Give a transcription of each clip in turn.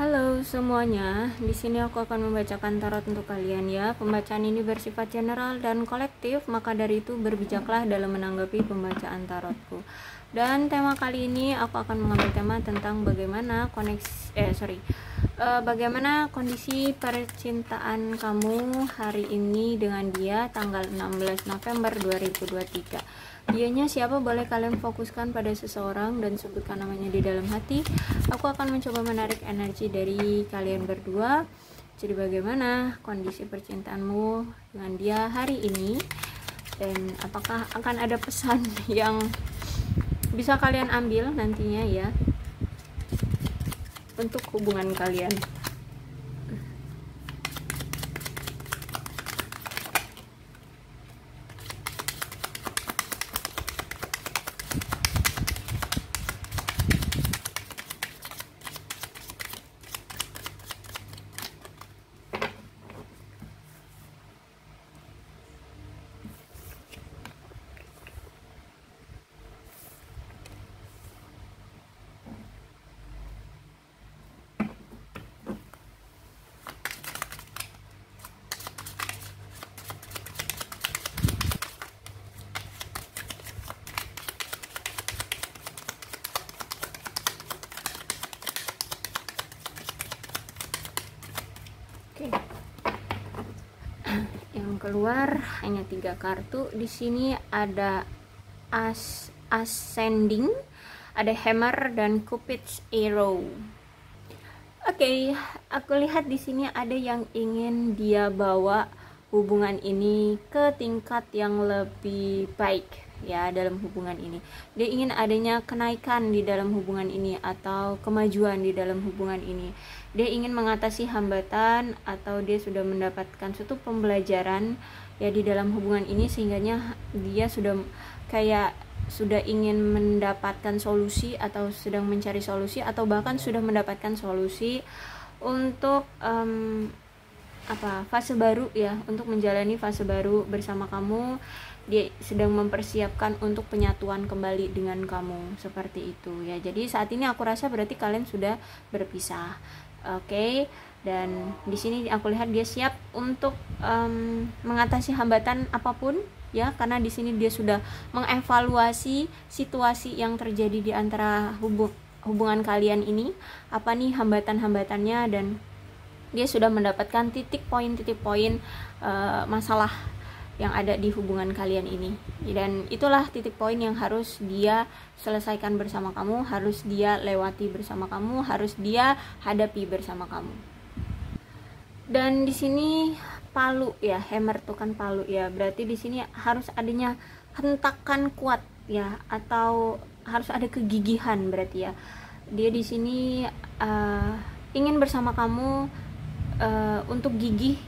Halo semuanya, di sini aku akan membacakan tarot untuk kalian ya. Pembacaan ini bersifat general dan kolektif, maka dari itu berbijaklah dalam menanggapi pembacaan tarotku. Dan tema kali ini aku akan mengambil tema tentang bagaimana kondisi percintaan kamu hari ini dengan dia tanggal 16 November 2023. Dianya siapa, boleh kalian fokuskan pada seseorang dan sebutkan namanya di dalam hati. Aku akan mencoba menarik energi dari kalian berdua. Jadi bagaimana kondisi percintaanmu dengan dia hari ini, dan apakah akan ada pesan yang bisa kalian ambil nantinya ya untuk hubungan kalian. Oke. Yang keluar hanya 3 kartu. Di sini ada ascending, ada hammer dan cupid's arrow. Oke, aku lihat di sini ada yang ingin dia bawa hubungan ini ke tingkat yang lebih baik ya dalam hubungan ini. Dia ingin adanya kenaikan di dalam hubungan ini atau kemajuan di dalam hubungan ini. Dia ingin mengatasi hambatan atau dia sudah mendapatkan suatu pembelajaran ya di dalam hubungan ini, sehingga dia sudah ingin mendapatkan solusi atau sedang mencari solusi atau bahkan sudah mendapatkan solusi untuk fase baru ya, untuk menjalani fase baru bersama kamu. Dia sedang mempersiapkan untuk penyatuan kembali dengan kamu, seperti itu ya. Jadi saat ini aku rasa berarti kalian sudah berpisah. Oke. Dan di sini aku lihat dia siap untuk mengatasi hambatan apapun ya, karena di sini dia sudah mengevaluasi situasi yang terjadi di antara hubungan kalian ini, apa nih hambatan-hambatannya, dan dia sudah mendapatkan titik poin masalah yang ada di hubungan kalian ini, dan itulah titik poin yang harus dia selesaikan bersama kamu, harus dia lewati bersama kamu, harus dia hadapi bersama kamu. Dan di sini palu ya, hammer tuh kan palu ya, berarti di sini harus adanya hentakan kuat ya, atau harus ada kegigihan berarti ya. Dia di sini ingin bersama kamu untuk gigih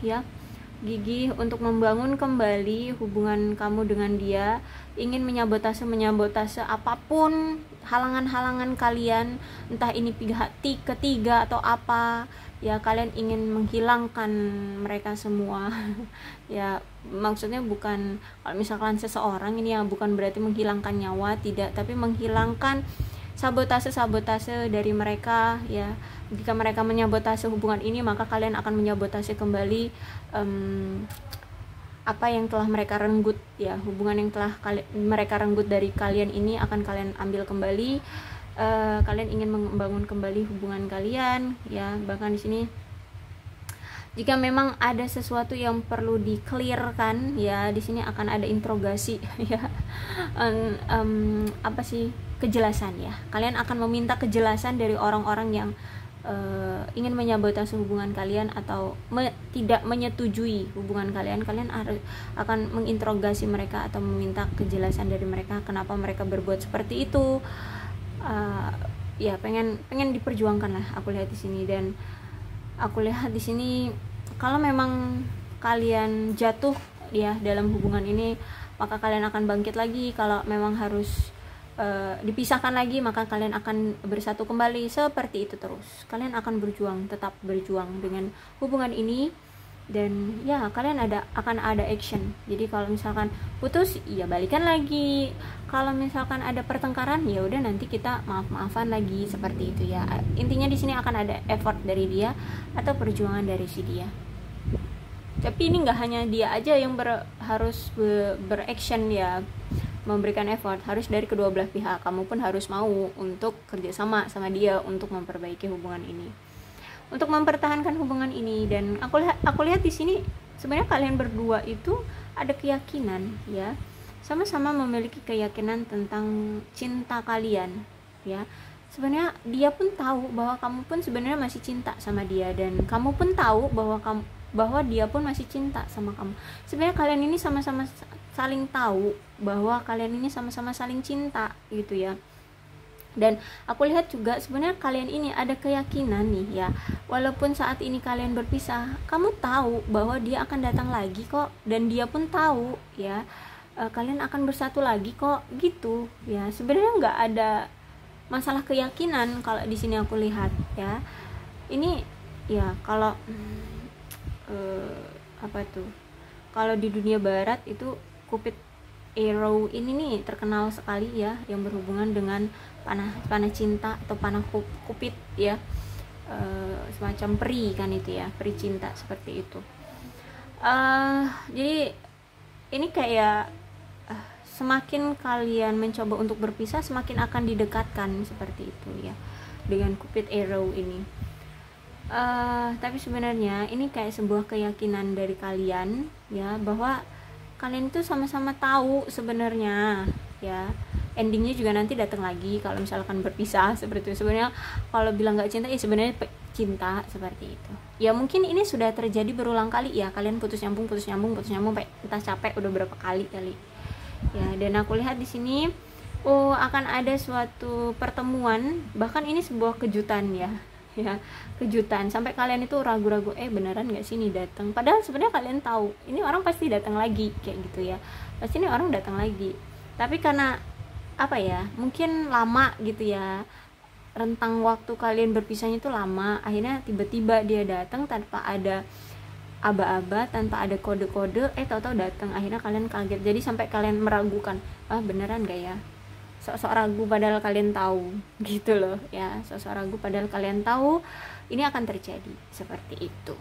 untuk membangun kembali hubungan kamu dengan dia, ingin menyabotase apapun halangan-halangan kalian, entah ini pihak ketiga atau apa ya. Kalian ingin menghilangkan mereka semua ya, maksudnya bukan, kalau misalkan seseorang ini ya, bukan berarti menghilangkan nyawa, tidak, tapi menghilangkan sabotase dari mereka ya. Jika mereka menyabotase hubungan ini, maka kalian akan menyabotase kembali apa yang telah mereka renggut ya, hubungan yang telah mereka renggut dari kalian ini akan kalian ambil kembali. Kalian ingin membangun kembali hubungan kalian ya. Bahkan di sini jika memang ada sesuatu yang perlu di-clearkan ya, di sini akan ada interogasi ya. Kejelasan ya. Kalian akan meminta kejelasan dari orang-orang yang ingin menyabotase hubungan kalian atau tidak menyetujui hubungan kalian. Kalian akan menginterogasi mereka atau meminta kejelasan dari mereka, kenapa mereka berbuat seperti itu. Ya pengen diperjuangkan lah, aku lihat di sini. Dan aku lihat di sini kalau memang kalian jatuh ya dalam hubungan ini, maka kalian akan bangkit lagi. Kalau memang harus dipisahkan lagi, maka kalian akan bersatu kembali. Seperti itu terus kalian akan tetap berjuang dengan hubungan ini dan ya kalian akan ada action. Jadi kalau misalkan putus ya balikan lagi, kalau misalkan ada pertengkaran ya udah nanti kita maaf-maafan lagi, seperti itu ya. Intinya di sini akan ada effort dari dia atau perjuangan dari si dia. Tapi ini nggak hanya dia aja yang harus beraction ya, memberikan effort, harus dari kedua belah pihak. Kamu pun harus mau untuk kerjasama sama dia untuk memperbaiki hubungan ini, untuk mempertahankan hubungan ini. Dan aku lihat di sini sebenarnya kalian berdua itu ada keyakinan ya, sama-sama memiliki keyakinan tentang cinta kalian ya. Sebenarnya dia pun tahu bahwa kamu pun sebenarnya masih cinta sama dia, dan kamu pun tahu bahwa dia pun masih cinta sama kamu. Sebenarnya kalian ini sama-sama saling tahu bahwa kalian ini sama-sama saling cinta gitu ya. Dan aku lihat juga sebenarnya kalian ini ada keyakinan nih ya, walaupun saat ini kalian berpisah, kamu tahu bahwa dia akan datang lagi kok, dan dia pun tahu ya, kalian akan bersatu lagi kok gitu ya. Sebenarnya nggak ada masalah keyakinan kalau di sini aku lihat ya. Ini ya kalau kalau di dunia barat itu Cupid arrow ini nih terkenal sekali ya, yang berhubungan dengan panah cinta atau panah Cupid ya, semacam peri kan itu ya, peri cinta seperti itu. Jadi ini kayak semakin kalian mencoba untuk berpisah, semakin akan didekatkan seperti itu ya dengan Cupid arrow ini. Tapi sebenarnya ini kayak sebuah keyakinan dari kalian ya, bahwa kalian itu sama-sama tahu sebenarnya ya, endingnya juga nanti datang lagi kalau misalkan berpisah seperti itu. Sebenarnya kalau bilang nggak cinta ya sebenarnya cinta seperti itu ya. Mungkin ini sudah terjadi berulang kali ya, kalian putus nyambung entah capek udah berapa kali ya. Dan aku lihat di sini akan ada suatu pertemuan, bahkan ini sebuah kejutan ya, kejutan sampai kalian itu ragu-ragu beneran nggak sih ini datang, padahal sebenarnya kalian tahu ini orang pasti datang lagi kayak gitu ya, pasti ini orang datang lagi. Tapi karena apa ya, mungkin lama gitu ya, rentang waktu kalian berpisahnya itu lama, akhirnya tiba-tiba dia datang tanpa ada aba-aba, tanpa ada kode-kode, tahu-tahu datang. Akhirnya kalian kaget, jadi sampai kalian meragukan, beneran gak ya, sok-sok ragu padahal kalian tahu gitu loh ya, sok-sok ragu padahal kalian tahu ini akan terjadi seperti itu.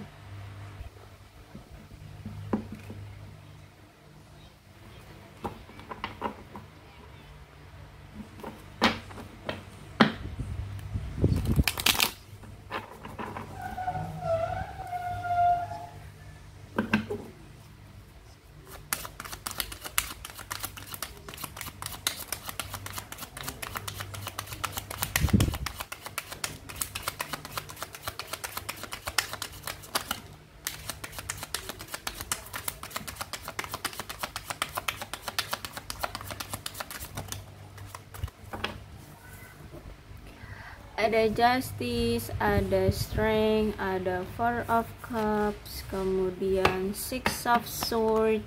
Ada Justice, ada Strength, ada Four of Cups, kemudian Six of Swords.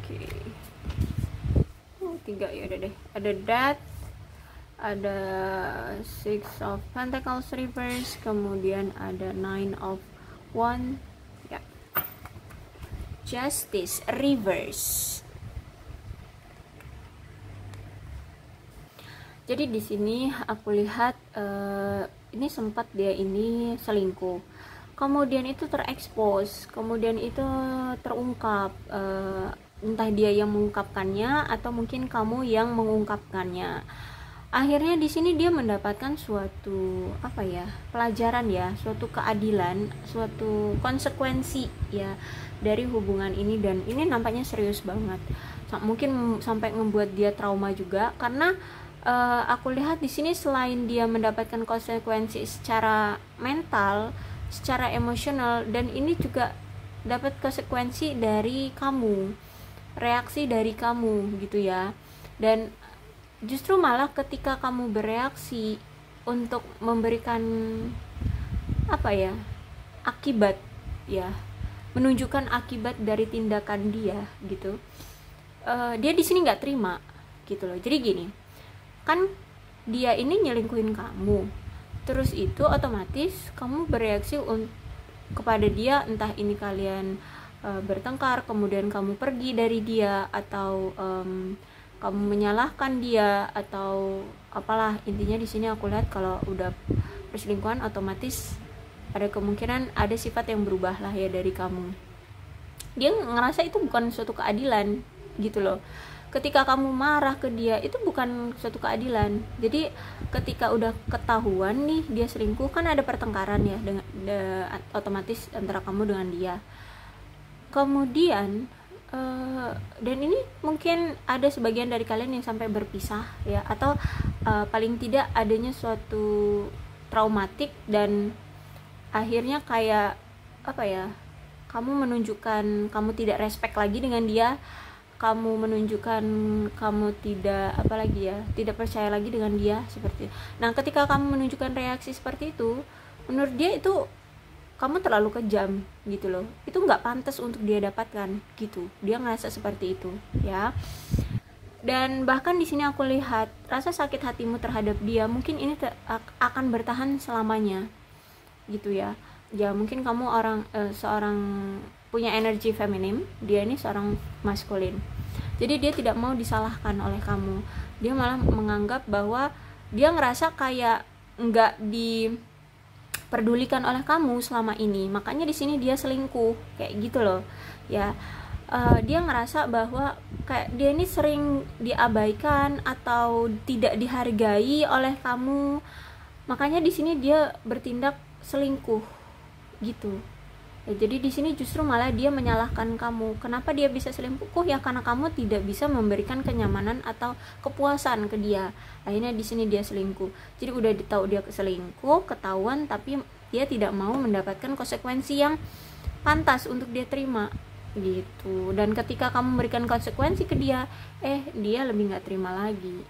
Oke. 3 ya udah deh. Ada Death, ada Six of Pentacles reverse, kemudian ada Nine of Wands. Ya. Justice reverse. Jadi di sini aku lihat ini sempat dia ini selingkuh, kemudian itu terekspos, kemudian itu terungkap, entah dia yang mengungkapkannya atau mungkin kamu yang mengungkapkannya. Akhirnya di sini dia mendapatkan suatu pelajaran ya, suatu keadilan, suatu konsekuensi ya dari hubungan ini, dan ini nampaknya serius banget. Mungkin sampai membuat dia trauma juga, karena aku lihat di sini selain dia mendapatkan konsekuensi secara mental, secara emosional, dan ini juga dapat konsekuensi dari kamu, reaksi dari kamu gitu ya. Dan justru malah ketika kamu bereaksi untuk memberikan akibat ya, menunjukkan akibat dari tindakan dia gitu, dia di sini nggak terima gitu loh. Jadi gini, kan dia ini nyelingkuhin kamu, terus itu otomatis kamu bereaksi kepada dia, entah ini kalian bertengkar, kemudian kamu pergi dari dia, atau kamu menyalahkan dia, atau apalah. Intinya di sini aku lihat kalau udah perselingkuhan otomatis ada kemungkinan ada sifat yang berubah lah ya dari kamu. Dia ngerasa itu bukan suatu keadilan gitu loh. Ketika kamu marah ke dia itu bukan suatu keadilan. Jadi ketika udah ketahuan nih dia selingkuh, kan ada pertengkaran ya dengan otomatis antara kamu dengan dia. Kemudian dan ini mungkin ada sebagian dari kalian yang sampai berpisah ya, atau paling tidak adanya suatu traumatik, dan akhirnya kayak apa ya, kamu menunjukkan kamu tidak respect lagi dengan dia, kamu menunjukkan kamu tidak tidak percaya lagi dengan dia, seperti itu. Nah ketika kamu menunjukkan reaksi seperti itu, menurut dia itu kamu terlalu kejam gitu loh, itu nggak pantas untuk dia dapatkan gitu, dia ngerasa seperti itu ya. Dan bahkan di sini aku lihat rasa sakit hatimu terhadap dia mungkin ini akan bertahan selamanya gitu ya. Ya mungkin kamu seorang punya energi feminim, dia ini seorang maskulin, jadi dia tidak mau disalahkan oleh kamu. Dia malah menganggap bahwa dia ngerasa kayak nggak diperdulikan oleh kamu selama ini, makanya di sini dia selingkuh kayak gitu loh ya. Dia ngerasa bahwa kayak dia ini sering diabaikan atau tidak dihargai oleh kamu, makanya di sini dia bertindak selingkuh gitu ya. Jadi di sini justru malah dia menyalahkan kamu. Kenapa dia bisa selingkuh ya, karena kamu tidak bisa memberikan kenyamanan atau kepuasan ke dia, akhirnya di sini dia selingkuh. Jadi udah tahu dia selingkuh, ketahuan, tapi dia tidak mau mendapatkan konsekuensi yang pantas untuk dia terima gitu. Dan ketika kamu memberikan konsekuensi ke dia, dia lebih nggak terima lagi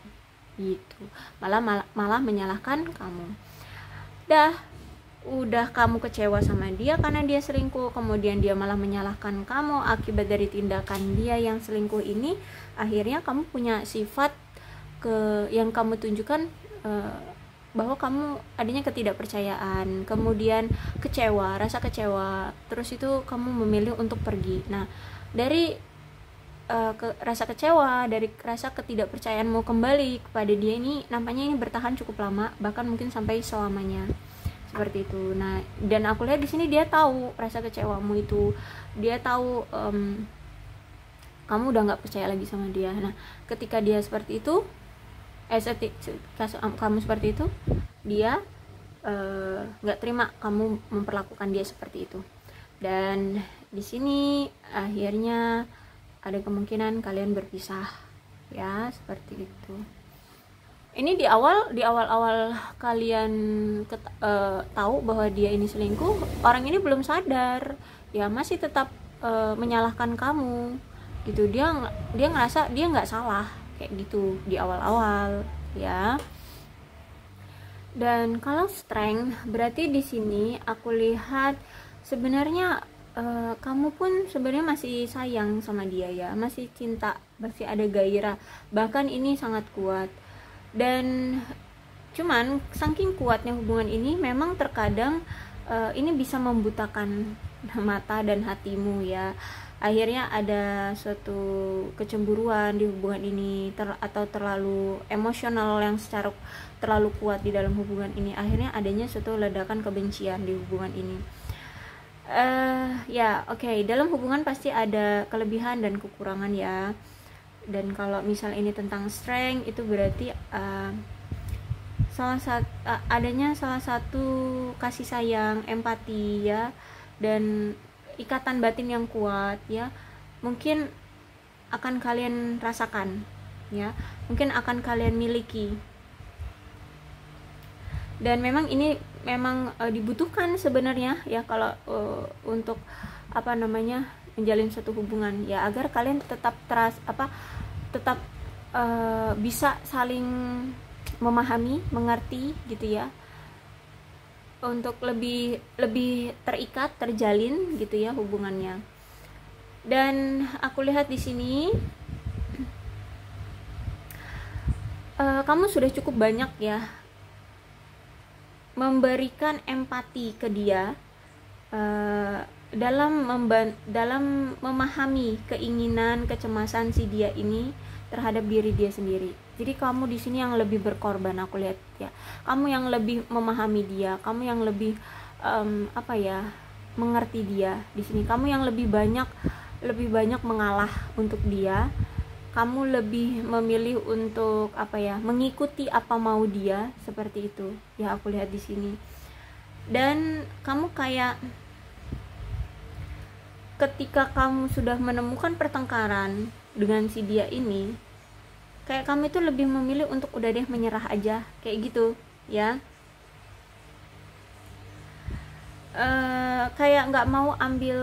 gitu, malah menyalahkan kamu. Udah kamu kecewa sama dia karena dia selingkuh, kemudian dia malah menyalahkan kamu akibat dari tindakan dia yang selingkuh ini. Akhirnya kamu punya sifat yang kamu tunjukkan bahwa kamu adanya ketidakpercayaan, kemudian rasa kecewa, terus itu kamu memilih untuk pergi. Nah dari rasa kecewa, dari rasa ketidakpercayaanmu kembali kepada dia ini, nampaknya ini bertahan cukup lama, bahkan mungkin sampai selamanya seperti itu. Nah dan aku lihat di sini dia tahu rasa kecewamu itu, dia tahu kamu udah nggak percaya lagi sama dia. Nah ketika dia seperti itu, kamu seperti itu, dia nggak terima kamu memperlakukan dia seperti itu. Dan di sini akhirnya ada kemungkinan kalian berpisah ya, seperti itu. Ini di awal kalian tahu bahwa dia ini selingkuh, orang ini belum sadar ya, masih tetap menyalahkan kamu gitu. Dia ngerasa dia nggak salah kayak gitu di awal ya. Dan kalau strength berarti di sini aku lihat sebenarnya kamu pun sebenarnya masih sayang sama dia ya, masih cinta, masih ada gairah, bahkan ini sangat kuat. Dan cuman saking kuatnya hubungan ini memang terkadang ini bisa membutakan mata dan hatimu ya. Akhirnya ada suatu kecemburuan di hubungan ini, atau terlalu emosional yang secara terlalu kuat di dalam hubungan ini. Akhirnya adanya suatu ledakan kebencian di hubungan ini. Dalam hubungan pasti ada kelebihan dan kekurangan ya. Dan kalau misal ini tentang strength, itu berarti adanya salah satu kasih sayang, empati ya, dan ikatan batin yang kuat ya, mungkin akan kalian rasakan ya, mungkin akan kalian miliki. Dan memang ini dibutuhkan sebenarnya ya, kalau untuk menjalin suatu hubungan ya, agar kalian tetap bisa saling memahami, mengerti gitu ya, untuk lebih terikat, terjalin gitu ya hubungannya. Dan aku lihat di sini kamu sudah cukup banyak ya memberikan empati ke dia, dalam memahami keinginan, kecemasan si dia ini terhadap diri dia sendiri. Jadi kamu di sini yang lebih berkorban, aku lihat ya. Kamu yang lebih memahami dia, kamu yang lebih mengerti dia di sini. Kamu yang lebih banyak mengalah untuk dia. Kamu lebih memilih untuk mengikuti apa mau dia, seperti itu. Ya, aku lihat di sini. Dan kamu kayak ketika kamu sudah menemukan pertengkaran dengan si dia ini, kayak kamu itu lebih memilih untuk udah deh menyerah aja, kayak gitu ya. Kayak nggak mau ambil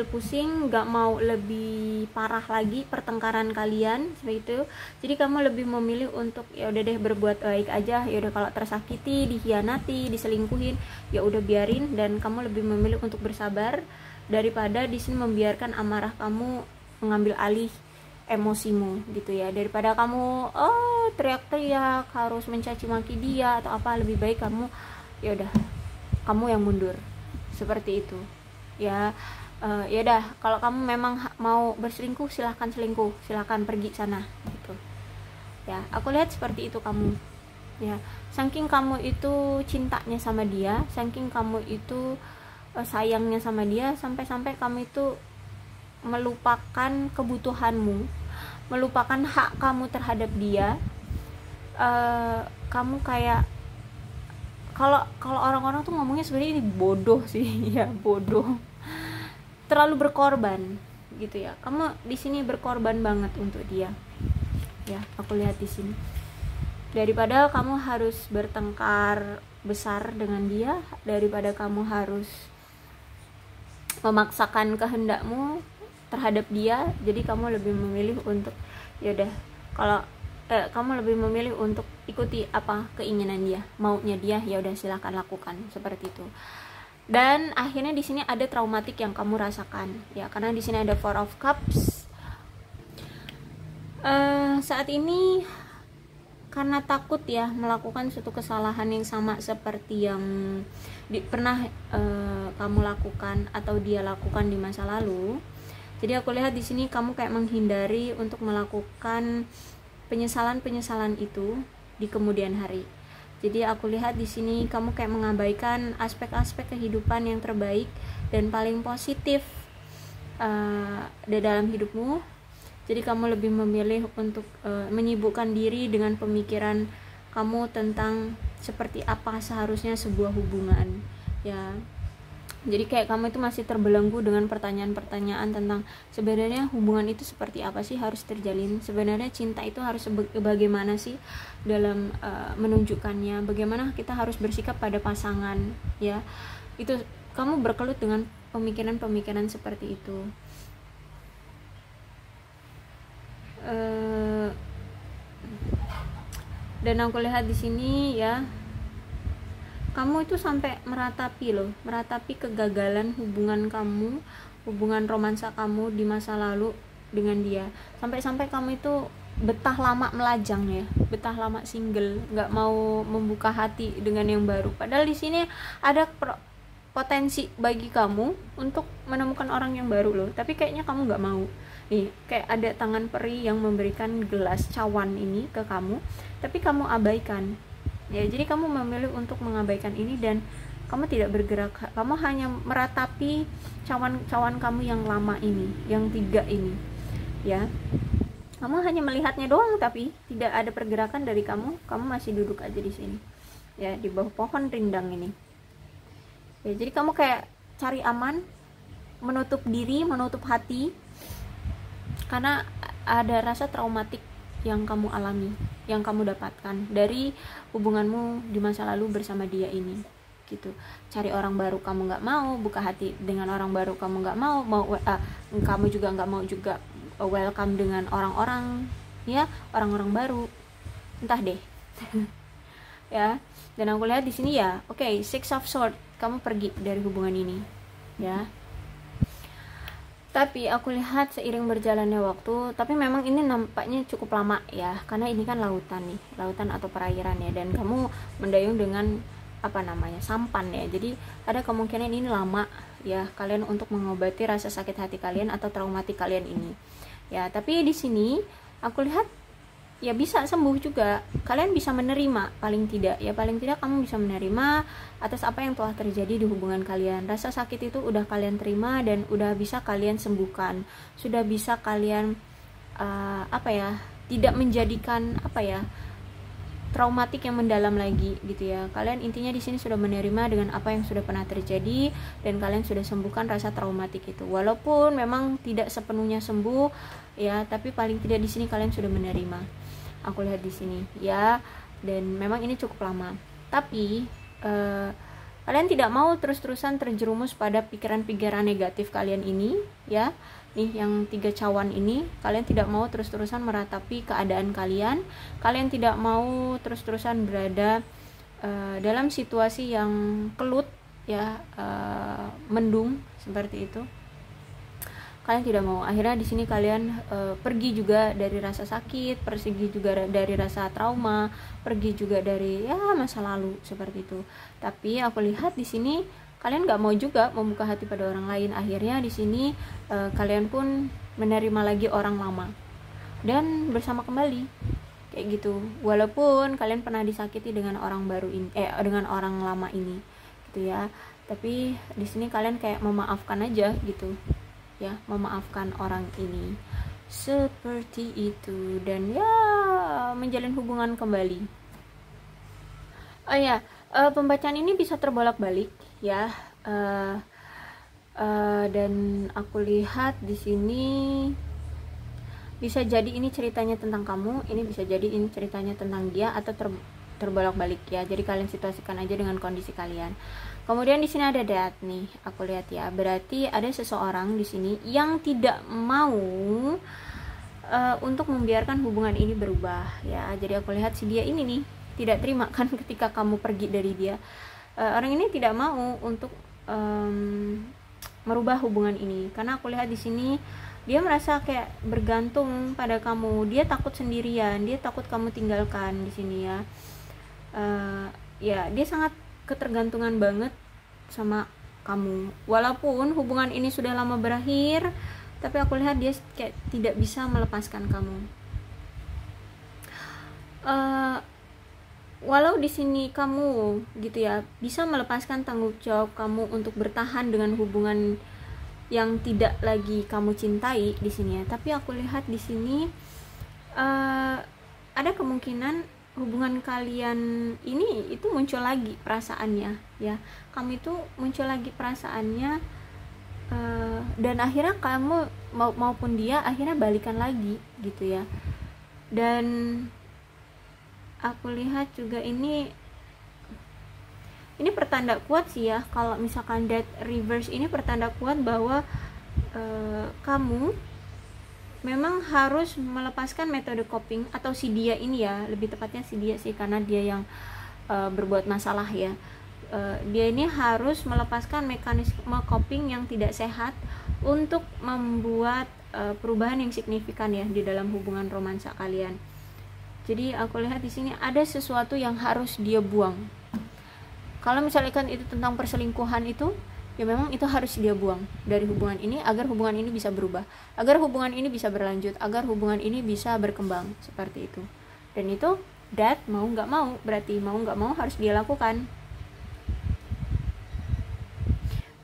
pusing, nggak mau lebih parah lagi pertengkaran kalian seperti itu. Jadi kamu lebih memilih untuk ya udah deh berbuat baik aja. Ya udah, kalau tersakiti, dikhianati, diselingkuhin, ya udah biarin. Dan kamu lebih memilih untuk bersabar daripada di sini membiarkan amarah kamu mengambil alih emosimu gitu ya. Daripada kamu teriak-teriak, harus mencaci maki dia atau apa, lebih baik kamu ya udah, kamu yang mundur, seperti itu ya. Ya udah, kalau kamu memang mau berselingkuh, silahkan selingkuh, silahkan pergi sana gitu ya. Aku lihat seperti itu kamu ya. Saking kamu itu cintanya sama dia, saking kamu itu sayangnya sama dia, sampai-sampai kamu itu melupakan kebutuhanmu, melupakan hak kamu terhadap dia. Kamu kayak, kalau orang-orang tuh ngomongnya sebenarnya ini bodoh sih ya, bodoh, terlalu berkorban gitu ya. Kamu di sini berkorban banget untuk dia ya, aku lihat di sini. Daripada kamu harus bertengkar besar dengan dia, daripada kamu harus memaksakan kehendakmu terhadap dia, jadi kamu lebih memilih untuk ya udah, kalau kamu lebih memilih untuk ikuti apa keinginan dia, maunya dia, ya udah silahkan lakukan, seperti itu. Dan akhirnya di sini ada traumatik yang kamu rasakan ya, karena di sini ada Four of Cups. Saat ini karena takut ya melakukan suatu kesalahan yang sama seperti yang pernah kamu lakukan atau dia lakukan di masa lalu. Jadi aku lihat di sini kamu kayak menghindari untuk melakukan penyesalan itu di kemudian hari. Jadi aku lihat di sini kamu kayak mengabaikan aspek-aspek kehidupan yang terbaik dan paling positif di dalam hidupmu. Jadi kamu lebih memilih untuk menyibukkan diri dengan pemikiran kamu tentang seperti apa seharusnya sebuah hubungan ya. Jadi kayak kamu itu masih terbelenggu dengan pertanyaan-pertanyaan tentang sebenarnya hubungan itu seperti apa sih harus terjalin, sebenarnya cinta itu harus bagaimana sih dalam menunjukkannya, bagaimana kita harus bersikap pada pasangan ya. Itu kamu berkelut dengan pemikiran-pemikiran seperti itu. Dan aku lihat di sini ya, kamu itu sampai meratapi kegagalan hubungan kamu, hubungan romansa kamu di masa lalu dengan dia. Sampai-sampai kamu itu betah lama melajang ya, betah lama single, nggak mau membuka hati dengan yang baru. Padahal di sini ada potensi bagi kamu untuk menemukan orang yang baru loh, tapi kayaknya kamu nggak mau. Nih, kayak ada tangan peri yang memberikan gelas cawan ini ke kamu, tapi kamu abaikan. Ya, jadi kamu memilih untuk mengabaikan ini dan kamu tidak bergerak. Kamu hanya meratapi cawan kamu yang lama ini, yang 3 ini. Ya. Kamu hanya melihatnya doang, tapi tidak ada pergerakan dari kamu. Kamu masih duduk aja di sini. Ya, di bawah pohon rindang ini. Ya, jadi kamu kayak cari aman, menutup diri, menutup hati. Karena ada rasa traumatik yang kamu alami, yang kamu dapatkan dari hubunganmu di masa lalu bersama dia ini gitu. Cari orang baru kamu nggak mau, buka hati dengan orang baru kamu nggak mau, kamu juga nggak mau juga welcome dengan orang-orang ya, orang-orang baru, entah deh. Ya, dan aku lihat di sini ya, Six of Swords, kamu pergi dari hubungan ini ya. Tapi aku lihat seiring berjalannya waktu, tapi memang ini nampaknya cukup lama ya, karena ini kan lautan nih, lautan atau perairan ya, dan kamu mendayung dengan apa namanya, sampan ya. Jadi ada kemungkinan ini lama ya kalian untuk mengobati rasa sakit hati kalian atau traumatik kalian ini. Ya, tapi di sini aku lihat ya bisa sembuh juga. Kalian bisa menerima, paling tidak kamu bisa menerima atas apa yang telah terjadi di hubungan kalian. Rasa sakit itu udah kalian terima dan udah bisa kalian sembuhkan, sudah bisa kalian tidak menjadikan traumatik yang mendalam lagi gitu ya. Kalian intinya di sini sudah menerima dengan apa yang sudah pernah terjadi dan kalian sudah sembuhkan rasa traumatik itu. Walaupun memang tidak sepenuhnya sembuh ya, tapi paling tidak di sini kalian sudah menerima. Aku lihat di sini ya, dan memang ini cukup lama. Tapi kalian tidak mau terus-terusan terjerumus pada pikiran-pikiran negatif kalian ini ya. Nih yang 3 cawan ini, kalian tidak mau terus-terusan meratapi keadaan kalian. Kalian tidak mau terus-terusan berada dalam situasi yang kelut ya, mendung seperti itu. Kalian tidak mau. Akhirnya di sini kalian pergi juga dari rasa sakit, pergi juga dari rasa trauma, pergi juga dari ya masa lalu seperti itu. Tapi aku lihat di sini kalian nggak mau juga membuka hati pada orang lain. Akhirnya di sini kalian pun menerima lagi orang lama dan bersama kembali kayak gitu. Walaupun kalian pernah disakiti dengan orang baru ini, dengan orang lama ini, gitu ya. Tapi di sini kalian kayak memaafkan aja gitu. Ya, memaafkan orang ini seperti itu, dan ya menjalin hubungan kembali. Oh ya, pembacaan ini bisa terbolak-balik ya, dan aku lihat di sini bisa jadi ini ceritanya tentang kamu, ini bisa jadi ini ceritanya tentang dia, atau terbolak-balik ya. Jadi kalian situasikan aja dengan kondisi kalian. Kemudian di sini ada that nih, aku lihat ya. Berarti ada seseorang di sini yang tidak mau untuk membiarkan hubungan ini berubah ya. Jadi aku lihat si dia ini nih tidak terima kan ketika kamu pergi dari dia. Orang ini tidak mau untuk merubah hubungan ini, karena aku lihat di sini dia merasa kayak bergantung pada kamu. Dia takut sendirian, dia takut kamu tinggalkan di sini ya. Ya, dia sangat ketergantungan banget sama kamu. Walaupun hubungan ini sudah lama berakhir, tapi aku lihat dia kayak tidak bisa melepaskan kamu. Walau di sini kamu gitu ya bisa melepaskan tanggung jawab kamu untuk bertahan dengan hubungan yang tidak lagi kamu cintai di sini ya, tapi aku lihat di sini ada kemungkinan hubungan kalian ini itu muncul lagi perasaannya ya. Kamu itu muncul lagi perasaannya, dan akhirnya kamu maupun dia akhirnya balikan lagi gitu ya. Dan aku lihat juga ini pertanda kuat sih ya. Kalau misalkan that reverse ini pertanda kuat bahwa kamu memang harus melepaskan metode coping, atau si dia ini ya, lebih tepatnya si dia sih, karena dia yang berbuat masalah ya. Dia ini harus melepaskan mekanisme coping yang tidak sehat untuk membuat perubahan yang signifikan ya di dalam hubungan romansa kalian. Jadi aku lihat di sini ada sesuatu yang harus dia buang. Kalau misalkan itu tentang perselingkuhan itu, ya memang itu harus dia buang dari hubungan ini agar hubungan ini bisa berubah, agar hubungan ini bisa berlanjut, agar hubungan ini bisa berkembang seperti itu. Dan itu that mau nggak mau, berarti mau nggak mau harus dia lakukan.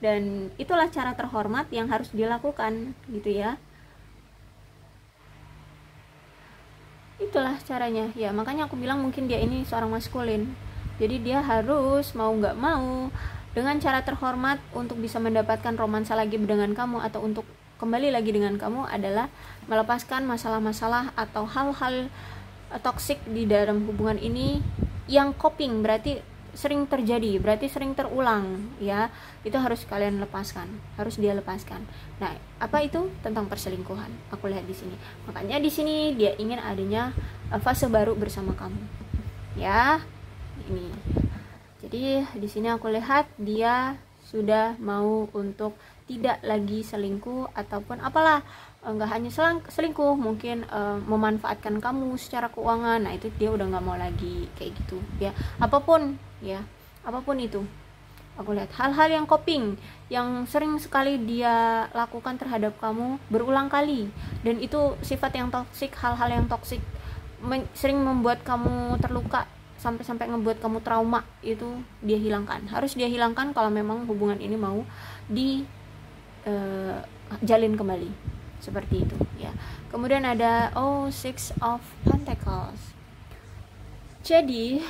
Dan itulah cara terhormat yang harus dilakukan gitu ya. Itulah caranya ya. Makanya aku bilang mungkin dia ini seorang maskulin, jadi dia harus mau nggak mau dengan cara terhormat untuk bisa mendapatkan romansa lagi dengan kamu, atau untuk kembali lagi dengan kamu, adalah melepaskan masalah-masalah atau hal-hal toksik di dalam hubungan ini yang coping, berarti sering terjadi, berarti sering terulang ya. Itu harus kalian lepaskan, harus dia lepaskan. Nah, apa itu? Tentang perselingkuhan. Aku lihat di sini. Makanya di sini dia ingin adanya fase baru bersama kamu. Ya. Ini. Jadi di sini aku lihat dia sudah mau untuk tidak lagi selingkuh ataupun apalah, nggak hanya selingkuh, mungkin memanfaatkan kamu secara keuangan. Nah itu dia udah nggak mau lagi kayak gitu ya. Apapun ya, apapun itu, aku lihat hal-hal yang coping yang sering sekali dia lakukan terhadap kamu berulang kali, dan itu sifat yang toksik, hal-hal yang toksik sering membuat kamu terluka sampai ngebuat kamu trauma, itu dia hilangkan, harus dia hilangkan kalau memang hubungan ini mau di jalin kembali seperti itu ya. Kemudian ada Six of Pentacles. Jadi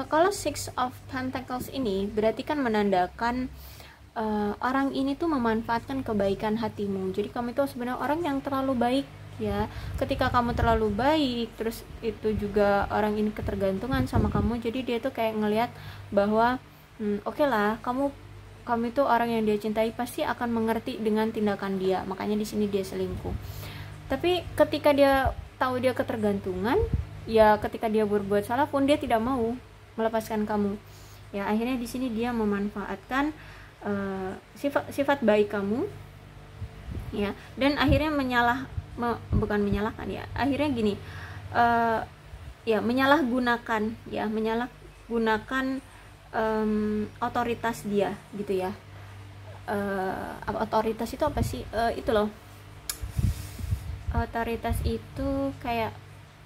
kalau Six of Pentacles ini berarti kan menandakan orang ini tuh memanfaatkan kebaikan hatimu. Jadi kamu itu sebenarnya orang yang terlalu baik ya. Ketika kamu terlalu baik, terus itu juga orang ini ketergantungan sama kamu, jadi dia tuh kayak ngelihat bahwa oke lah, kamu itu orang yang dia cintai, pasti akan mengerti dengan tindakan dia, makanya di sini dia selingkuh. Tapi ketika dia tahu dia ketergantungan ya, ketika dia berbuat salah pun dia tidak mau melepaskan kamu ya. Akhirnya di sini dia memanfaatkan sifat baik kamu ya, dan akhirnya bukan menyalahkan ya, akhirnya gini, ya menyalahgunakan otoritas dia gitu ya. Otoritas itu apa sih? Itu loh, otoritas itu kayak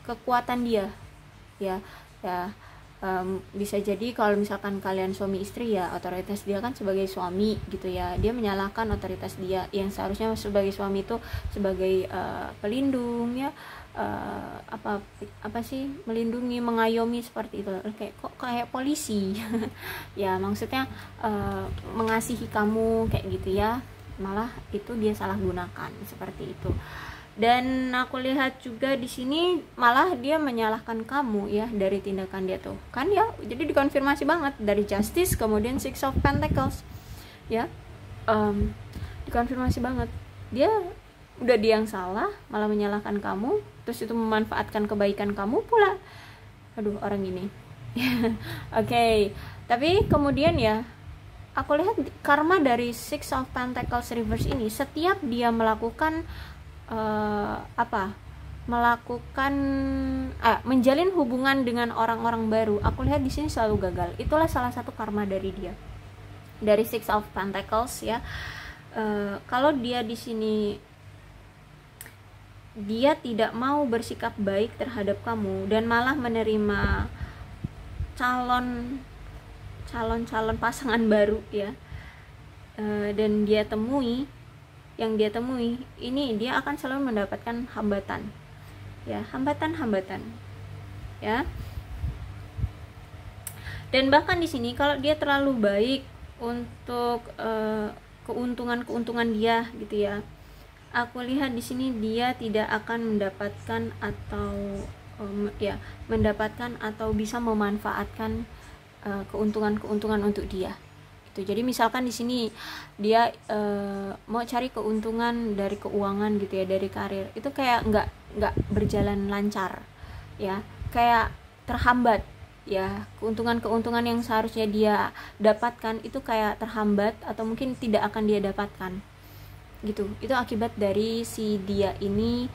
kekuatan dia ya. Bisa jadi kalau misalkan kalian suami istri ya, otoritas dia kan sebagai suami gitu ya, dia menyalahkan otoritas dia yang seharusnya sebagai suami itu sebagai pelindung ya, apa sih, melindungi, mengayomi, seperti itu, kayak polisi ya, maksudnya mengasihi kamu kayak gitu ya, malah itu dia salah gunakan seperti itu. Dan aku lihat juga di sini malah dia menyalahkan kamu ya dari tindakan dia tuh kan ya. Jadi dikonfirmasi banget dari Justice kemudian Six of Pentacles ya, dikonfirmasi banget dia yang salah, malah menyalahkan kamu, terus itu memanfaatkan kebaikan kamu pula. Aduh, orang ini Oke. Tapi kemudian ya, aku lihat karma dari Six of Pentacles reverse ini, setiap dia melakukan menjalin hubungan dengan orang-orang baru, aku lihat di sini selalu gagal. Itulah salah satu karma dari dia, dari Six of Pentacles ya. Kalau dia di sini dia tidak mau bersikap baik terhadap kamu dan malah menerima calon pasangan baru ya, dan yang dia temui ini, dia akan selalu mendapatkan hambatan ya, hambatan ya. Dan bahkan di sini kalau dia terlalu baik untuk keuntungan dia gitu ya, aku lihat di sini dia tidak akan mendapatkan atau bisa memanfaatkan keuntungan untuk dia gitu. Jadi misalkan di sini dia mau cari keuntungan dari keuangan gitu ya, dari karir, itu kayak nggak berjalan lancar ya, kayak terhambat ya. Keuntungan yang seharusnya dia dapatkan itu kayak terhambat atau mungkin tidak akan dia dapatkan gitu. Itu akibat dari si dia ini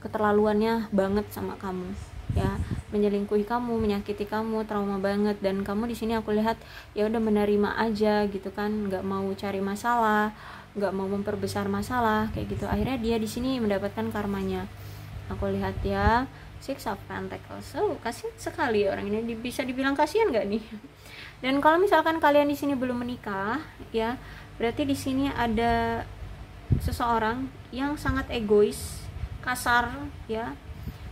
keterlaluannya banget sama kamu ya, menyelingkuhi kamu, menyakiti kamu, trauma banget. Dan kamu di sini aku lihat ya udah menerima aja gitu kan, nggak mau cari masalah, nggak mau memperbesar masalah kayak gitu. Akhirnya dia di sini mendapatkan karmanya, aku lihat ya. Six of Pentacles, kasihan sekali orang ini, bisa dibilang kasihan nggak nih? Dan kalau misalkan kalian di sini belum menikah ya, berarti di sini ada seseorang yang sangat egois, kasar ya,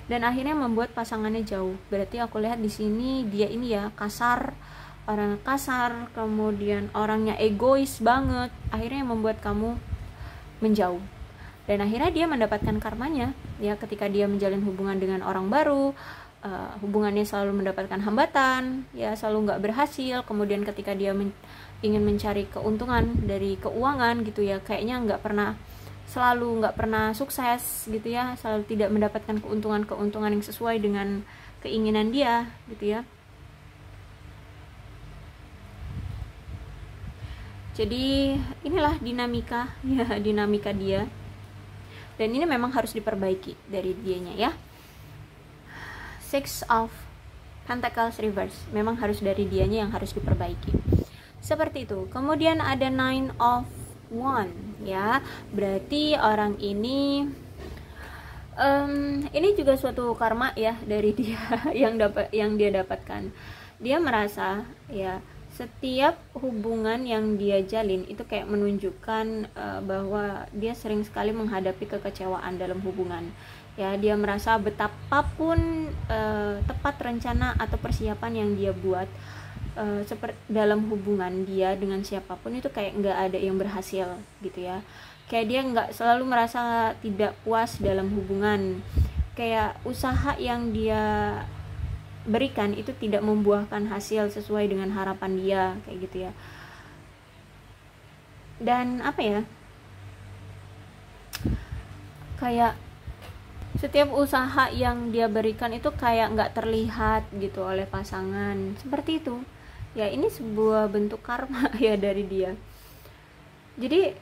dan akhirnya membuat pasangannya jauh. Berarti aku lihat di sini dia ini ya kasar, orang kasar, kemudian orangnya egois banget, akhirnya membuat kamu menjauh. Dan akhirnya dia mendapatkan karmanya ya, ketika dia menjalin hubungan dengan orang baru, hubungannya selalu mendapatkan hambatan ya, selalu nggak berhasil. Kemudian ketika dia ingin mencari keuntungan dari keuangan gitu ya, kayaknya selalu nggak pernah sukses gitu ya, selalu tidak mendapatkan keuntungan yang sesuai dengan keinginan dia gitu ya. Jadi inilah dinamika ya, dinamika dia, dan ini memang harus diperbaiki dari dianya ya. Six of Pentacles reverse, memang harus dari dianya yang harus diperbaiki, seperti itu. Kemudian ada Nine of Wands ya, berarti orang ini ini juga suatu karma ya dari dia yang dia dapatkan. Dia merasa ya setiap hubungan yang dia jalin itu kayak menunjukkan bahwa dia sering sekali menghadapi kekecewaan dalam hubungan ya. Dia merasa betapapun tepat rencana atau persiapan yang dia buat seperti dalam hubungan dia dengan siapapun itu kayak nggak ada yang berhasil gitu ya. Kayak dia nggak, selalu merasa tidak puas dalam hubungan, kayak usaha yang dia berikan itu tidak membuahkan hasil sesuai dengan harapan dia, kayak gitu ya. Dan apa ya, kayak setiap usaha yang dia berikan itu kayak nggak terlihat gitu oleh pasangan, seperti itu ya. Ini sebuah bentuk karma ya dari dia. Jadi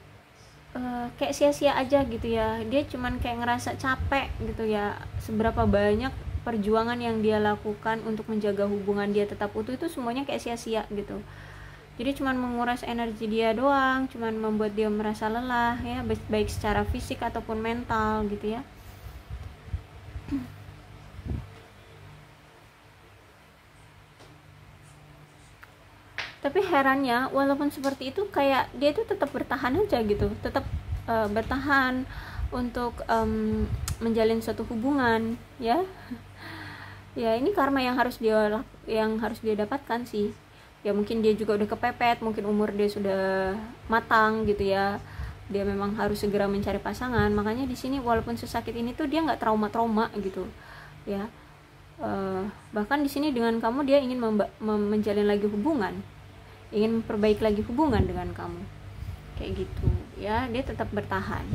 kayak sia-sia aja gitu ya. Dia cuman kayak ngerasa capek gitu ya, seberapa banyak perjuangan yang dia lakukan untuk menjaga hubungan dia tetap utuh itu semuanya kayak sia-sia gitu. Jadi cuman menguras energi dia doang, cuman membuat dia merasa lelah ya, baik secara fisik ataupun mental gitu ya. Tapi herannya walaupun seperti itu kayak dia tuh tetap bertahan aja gitu, tetap bertahan untuk menjalin suatu hubungan ya. Ya ini karma yang harus dia dapatkan sih ya. Mungkin dia juga udah kepepet, mungkin umur dia sudah matang gitu ya, dia memang harus segera mencari pasangan. Makanya di sini walaupun sesakit ini tuh dia nggak trauma gitu ya. Bahkan di sini dengan kamu dia ingin menjalin lagi hubungan, ingin memperbaiki lagi hubungan dengan kamu, kayak gitu ya. Dia tetap bertahan.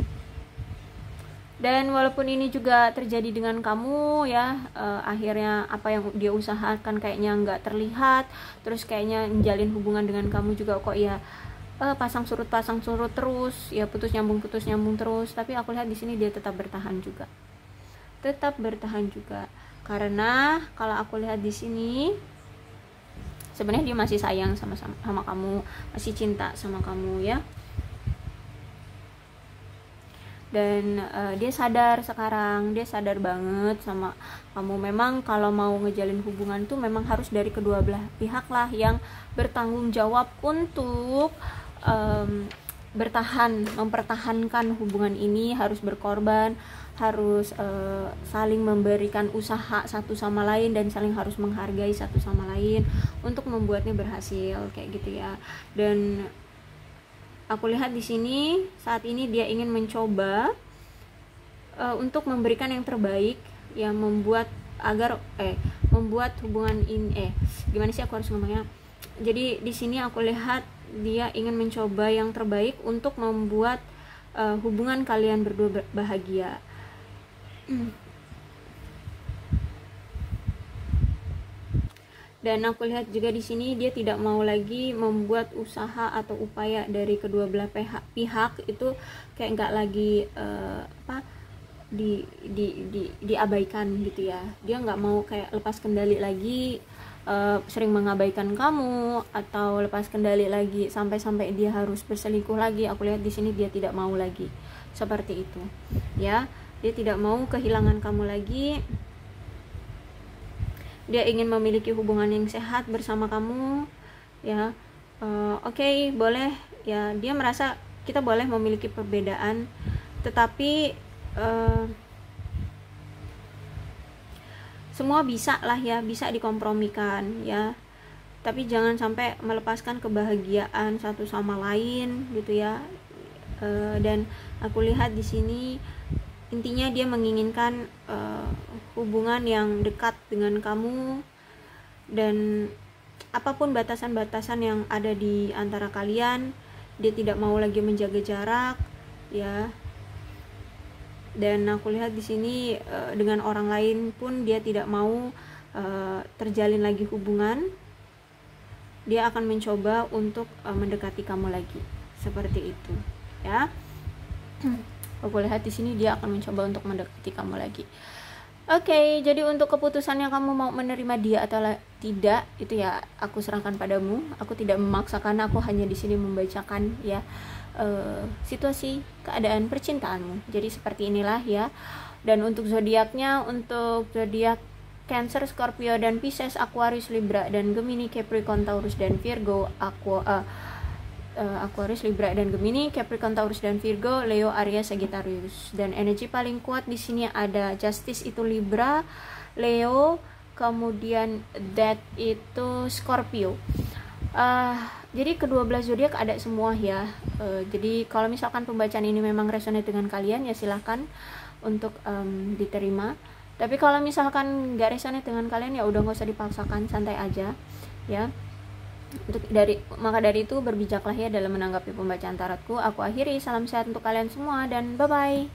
Dan walaupun ini juga terjadi dengan kamu ya, akhirnya apa yang dia usahakan kayaknya nggak terlihat, terus kayaknya menjalin hubungan dengan kamu juga kok ya pasang surut terus ya, putus nyambung terus. Tapi aku lihat di sini dia tetap bertahan juga, karena kalau aku lihat di sini sebenarnya dia masih sayang sama kamu, masih cinta sama kamu ya. Dan dia sadar sekarang, dia sadar banget sama kamu. Memang kalau mau ngejalin hubungan tuh memang harus dari kedua belah pihak lah yang bertanggung jawab untuk mempertahankan hubungan ini, harus berkorban, harus saling memberikan usaha satu sama lain, dan saling harus menghargai satu sama lain untuk membuatnya berhasil, kayak gitu ya. Dan aku lihat di sini saat ini dia ingin mencoba untuk memberikan yang terbaik, yang membuat hubungan ini gimana sih aku harus ngomongnya. Jadi di sini aku lihat dia ingin mencoba yang terbaik untuk membuat hubungan kalian berdua bahagia. Dan aku lihat juga di sini dia tidak mau lagi membuat usaha atau upaya dari kedua belah pihak itu kayak nggak lagi diabaikan gitu ya. Dia nggak mau kayak lepas kendali lagi, sering mengabaikan kamu, atau lepas kendali lagi sampai dia harus berselingkuh lagi. Aku lihat di sini dia tidak mau lagi seperti itu ya. Dia tidak mau kehilangan kamu lagi. Dia ingin memiliki hubungan yang sehat bersama kamu ya. Oke, boleh ya. Dia merasa kita boleh memiliki perbedaan, tetapi semua bisa lah ya, bisa dikompromikan ya. Tapi jangan sampai melepaskan kebahagiaan satu sama lain gitu ya. Dan aku lihat di sini intinya dia menginginkan hubungan yang dekat dengan kamu, dan apapun batasan-batasan yang ada di antara kalian, dia tidak mau lagi menjaga jarak ya. Dan aku lihat di sini dengan orang lain pun dia tidak mau terjalin lagi hubungan. Dia akan mencoba untuk mendekati kamu lagi. seperti itu ya. Aku lihat di sini dia akan mencoba untuk mendekati kamu lagi. Oke, jadi untuk keputusannya kamu mau menerima dia atau tidak, itu ya aku serahkan padamu. Aku tidak memaksakan, aku hanya di sini membacakan ya situasi keadaan percintaanmu. Jadi seperti inilah ya. Dan untuk zodiaknya, untuk zodiak Cancer, Scorpio dan Pisces, Aquarius, Libra dan Gemini, Capricorn, Taurus dan Virgo, Aquarius, Libra dan Gemini, Capricorn, Taurus dan Virgo, Leo, Aries, Sagittarius. Dan energi paling kuat di sini ada Justice itu Libra, Leo, kemudian Death itu Scorpio. Jadi ke-12 zodiak ada semua ya. Jadi kalau misalkan pembacaan ini memang resonate dengan kalian ya silahkan untuk diterima. Tapi kalau misalkan nggak resonate dengan kalian ya udah nggak usah dipaksakan, santai aja ya. Maka dari itu berbijaklah ya dalam menanggapi pembacaan tarotku. Aku akhiri, salam sehat untuk kalian semua dan bye bye.